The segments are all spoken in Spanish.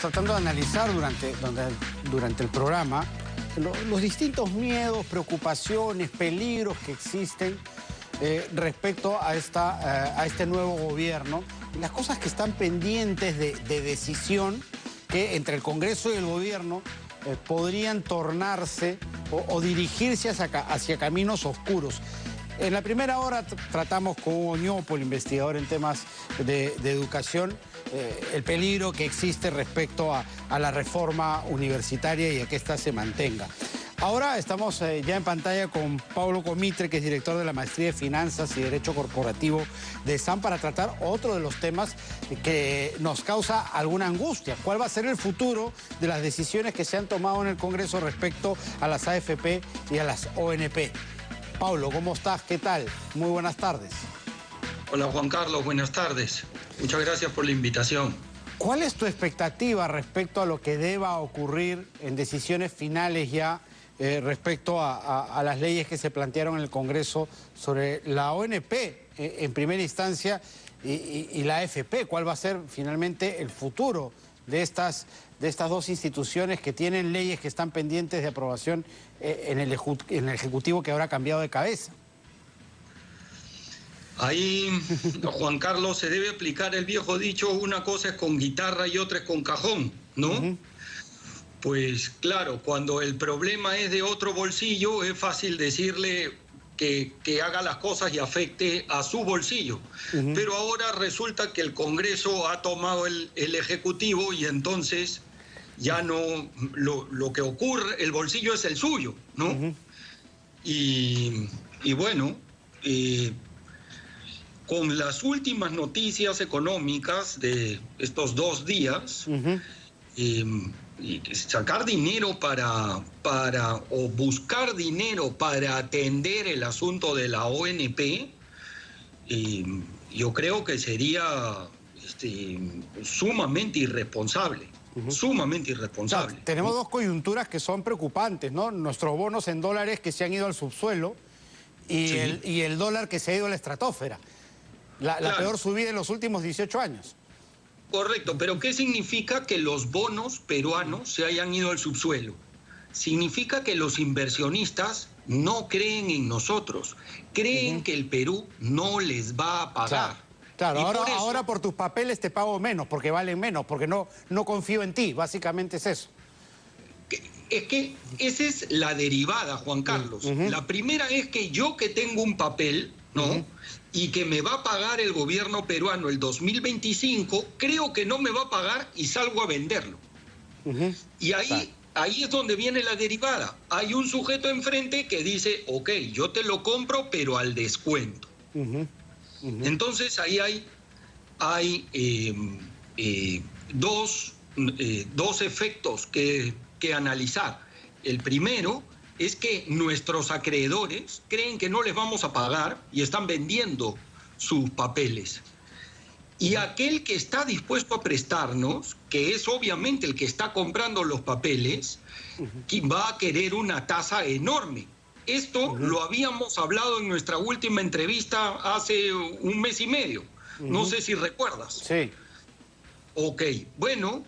tratando de analizar durante el programa los distintos miedos, preocupaciones, peligros que existen respecto a este nuevo gobierno, y las cosas que están pendientes de decisión que entre el Congreso y el gobierno podrían tornarse o dirigirse hacia caminos oscuros. En la primera hora tratamos con Hugo Ñopo, el investigador en temas de educación, el peligro que existe respecto a la reforma universitaria y a que ésta se mantenga. Ahora estamos ya en pantalla con Pablo Comitre, que es director de la Maestría de Finanzas y Derecho Corporativo de SAM, para tratar otro de los temas que nos causa alguna angustia. ¿Cuál va a ser el futuro de las decisiones que se han tomado en el Congreso respecto a las AFP y a las ONP? Pablo, ¿cómo estás? ¿Qué tal? Muy buenas tardes. Hola Juan Carlos, buenas tardes. Muchas gracias por la invitación. ¿Cuál es tu expectativa respecto a lo que deba ocurrir en decisiones finales ya respecto a las leyes que se plantearon en el Congreso sobre la ONP en primera instancia y la AFP? ¿Cuál va a ser finalmente el futuro de estas dos instituciones que tienen leyes que están pendientes de aprobación en el Ejecutivo, que ahora ha cambiado de cabeza? Ahí, Juan Carlos, se debe aplicar el viejo dicho: una cosa es con guitarra y otra es con cajón, ¿no? Pues claro, cuando el problema es de otro bolsillo, es fácil decirle que haga las cosas y afecte a su bolsillo. Pero ahora resulta que el Congreso ha tomado el Ejecutivo y entonces ya no, lo que ocurre, el bolsillo es el suyo, ¿no? Y bueno, con las últimas noticias económicas de estos 2 días, y sacar dinero o buscar dinero para atender el asunto de la ONP, yo creo que sería sumamente irresponsable. Sumamente irresponsable. Claro, tenemos dos coyunturas que son preocupantes, ¿no? Nuestros bonos en dólares que se han ido al subsuelo y el dólar que se ha ido a la estratosfera. La peor subida en los últimos 18 años. Correcto, pero ¿qué significa que los bonos peruanos se hayan ido al subsuelo? Significa que los inversionistas no creen en nosotros, creen que el Perú no les va a pagar. Claro, ahora por tus papeles te pago menos, porque valen menos, porque no confío en ti, básicamente es eso. Es que esa es la derivada, Juan Carlos. La primera es que yo, que tengo un papel, ¿no? Y que me va a pagar el gobierno peruano el 2025, creo que no me va a pagar y salgo a venderlo. Y ahí es donde viene la derivada. Hay un sujeto enfrente que dice: ok, yo te lo compro, pero al descuento. Entonces ahí hay dos efectos que analizar. El primero es que nuestros acreedores creen que no les vamos a pagar y están vendiendo sus papeles. Y aquel que está dispuesto a prestarnos, que es obviamente el que está comprando los papeles, va a querer una tasa enorme. Esto lo habíamos hablado en nuestra última entrevista hace 1 mes y medio. No sé si recuerdas. Sí. Ok, bueno,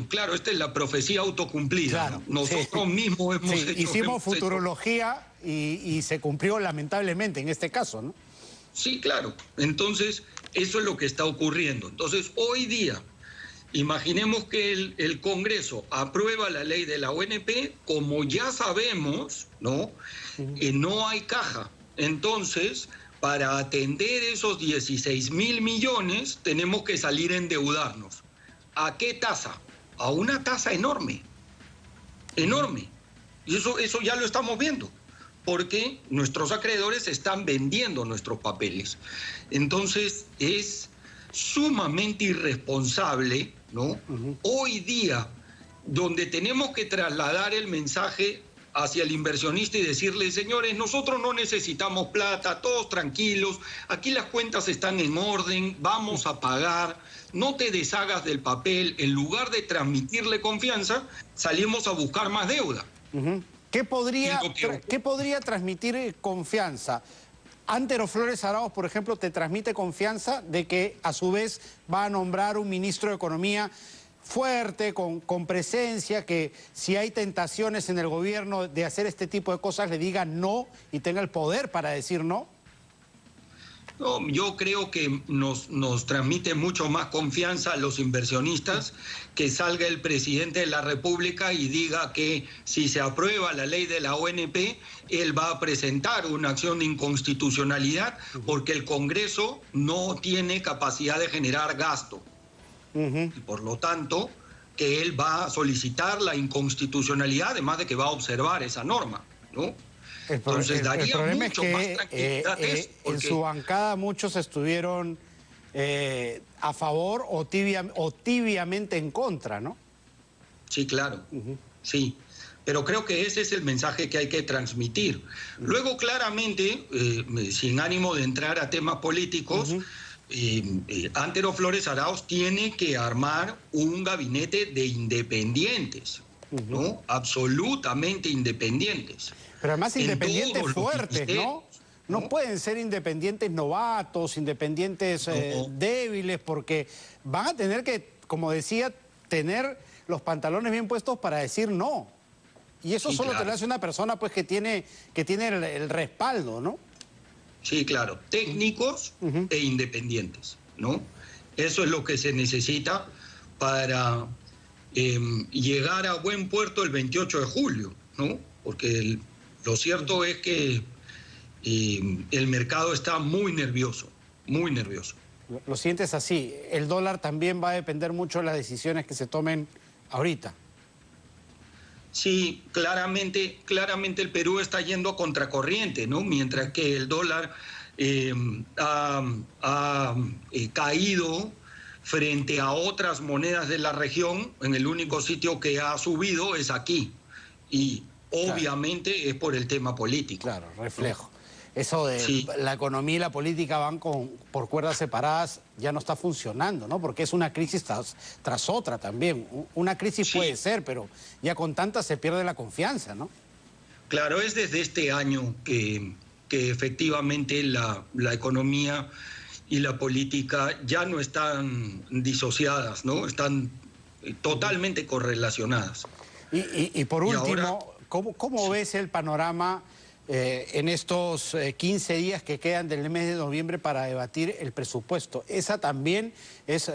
claro, esta es la profecía autocumplida. Claro, nosotros mismos hicimos futurología y se cumplió lamentablemente en este caso, ¿no? Sí, claro. Entonces, eso es lo que está ocurriendo. Entonces, hoy día, imaginemos que el Congreso aprueba la ley de la ONP, como ya sabemos, ¿no? No hay caja. Entonces, para atender esos 16.000 millones, tenemos que salir a endeudarnos. ¿A qué tasa? A una tasa enorme. Enorme. Y eso ya lo estamos viendo, porque nuestros acreedores están vendiendo nuestros papeles. Entonces, es sumamente irresponsable, ¿no? Hoy día, donde tenemos que trasladar el mensaje hacia el inversionista y decirle: señores, nosotros no necesitamos plata, todos tranquilos, aquí las cuentas están en orden, vamos a pagar, no te deshagas del papel. En lugar de transmitirle confianza, salimos a buscar más deuda. ¿Qué podría transmitir confianza? Antero Flores Arauz, por ejemplo, te transmite confianza de que a su vez va a nombrar un ministro de Economía fuerte, con presencia, que si hay tentaciones en el gobierno de hacer este tipo de cosas, le diga no y tenga el poder para decir no? No, yo creo que nos transmite mucho más confianza a los inversionistas que salga el presidente de la República y diga que si se aprueba la ley de la ONP, él va a presentar una acción de inconstitucionalidad porque el Congreso no tiene capacidad de generar gasto. Y por lo tanto, que él va a solicitar la inconstitucionalidad, además de que va a observar esa norma, ¿no? Entonces daría problema mucho es que, más tranquilidad en su bancada muchos estuvieron a favor o tibiamente en contra, ¿no? Sí, claro, sí. Pero creo que ese es el mensaje que hay que transmitir. Luego, claramente, sin ánimo de entrar a temas políticos, Antero Flores Arauz tiene que armar un gabinete de independientes, ¿no? Absolutamente independientes. Pero además independientes fuertes, ¿no? No pueden ser independientes novatos, independientes débiles, porque van a tener que, como decía, tener los pantalones bien puestos para decir no. Y eso solo te lo hace una persona pues que tiene el respaldo, ¿no? Sí, claro. Técnicos e independientes, ¿no? Eso es lo que se necesita para llegar a buen puerto el 28 de julio, ¿no? Porque lo cierto es que el mercado está muy nervioso, muy nervioso. Lo sientes así. El dólar también va a depender mucho de las decisiones que se tomen ahorita. Sí, claramente el Perú está yendo a contracorriente, ¿no? Mientras que el dólar ha caído frente a otras monedas de la región, en el único sitio que ha subido es aquí. Y obviamente es por el tema político. Claro, reflejo. Eso de la economía y la política van por cuerdas separadas, ya no está funcionando, ¿no? Porque es una crisis tras otra también. Una crisis puede ser, pero ya con tantas se pierde la confianza, ¿no? Claro, es desde este año que efectivamente la economía y la política ya no están disociadas, ¿no? Están totalmente correlacionadas. Y por último, ¿cómo ves el panorama en estos 15 días que quedan del mes de noviembre para debatir el presupuesto? Ese también es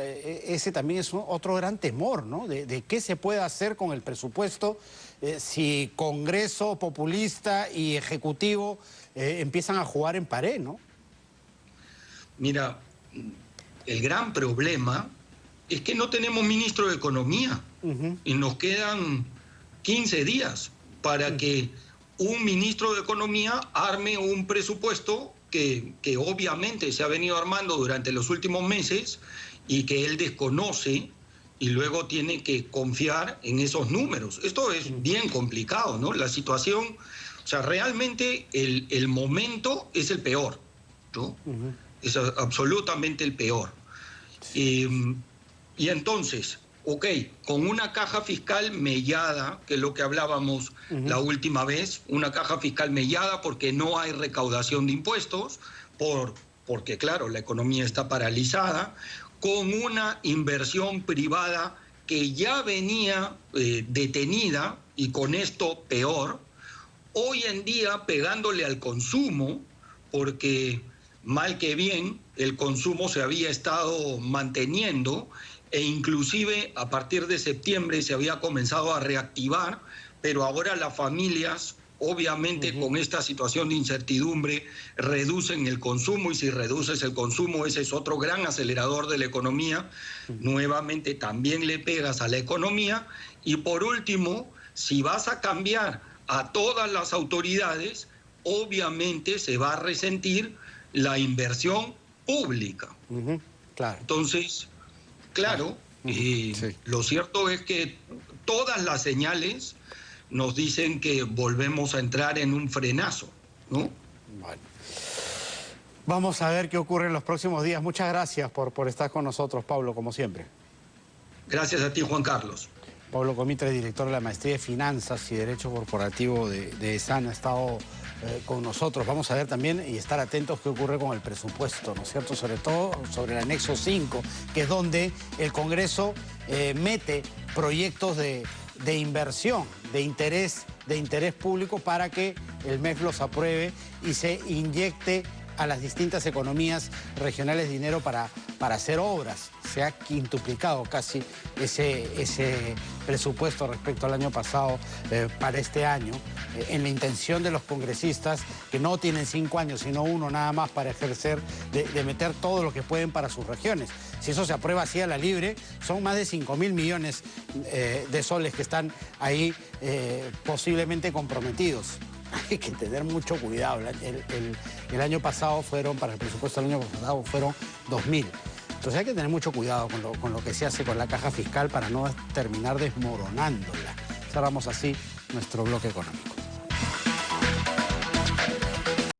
otro gran temor, ¿no? De qué se puede hacer con el presupuesto si Congreso populista y Ejecutivo empiezan a jugar en pared, ¿no? Mira, el gran problema es que no tenemos ministro de Economía y nos quedan 15 días para que un ministro de Economía arme un presupuesto que obviamente se ha venido armando durante los últimos meses y que él desconoce y luego tiene que confiar en esos números. Esto es bien complicado, ¿no? La situación, o sea, realmente el momento es el peor, ¿no? Es absolutamente el peor. Y entonces, ok, con una caja fiscal mellada, que es lo que hablábamos la última vez, una caja fiscal mellada porque no hay recaudación de impuestos, porque claro, la economía está paralizada, con una inversión privada que ya venía detenida y con esto peor, hoy en día pegándole al consumo, porque mal que bien el consumo se había estado manteniendo e inclusive a partir de septiembre se había comenzado a reactivar, pero ahora las familias, obviamente con esta situación de incertidumbre, reducen el consumo y si reduces el consumo ese es otro gran acelerador de la economía, nuevamente también le pegas a la economía y por último, si vas a cambiar a todas las autoridades, obviamente se va a resentir la inversión pública. Claro. Entonces, claro, lo cierto es que todas las señales nos dicen que volvemos a entrar en un frenazo, ¿no? Bueno. Vamos a ver qué ocurre en los próximos días. Muchas gracias por estar con nosotros, Pablo, como siempre. Gracias a ti, Juan Carlos. Pablo Comitre, director de la Maestría de Finanzas y Derecho Corporativo de ESAN, ha estado con nosotros. Vamos a ver también y estar atentos qué ocurre con el presupuesto, ¿no es cierto? Sobre todo sobre el anexo 5, que es donde el Congreso mete proyectos de inversión, de interés público para que el MEF los apruebe y se inyecte a las distintas economías regionales dinero para hacer obras. Se ha quintuplicado casi ese presupuesto respecto al año pasado para este año, en la intención de los congresistas, que no tienen 5 años, sino 1 nada más para ejercer, de meter todo lo que pueden para sus regiones. Si eso se aprueba así a la libre, son más de 5.000 millones de soles que están ahí posiblemente comprometidos. Hay que tener mucho cuidado. El año pasado para el presupuesto del año pasado fueron 2.000. Entonces hay que tener mucho cuidado con lo que se hace con la caja fiscal para no terminar desmoronándola. Cerramos así nuestro bloque económico.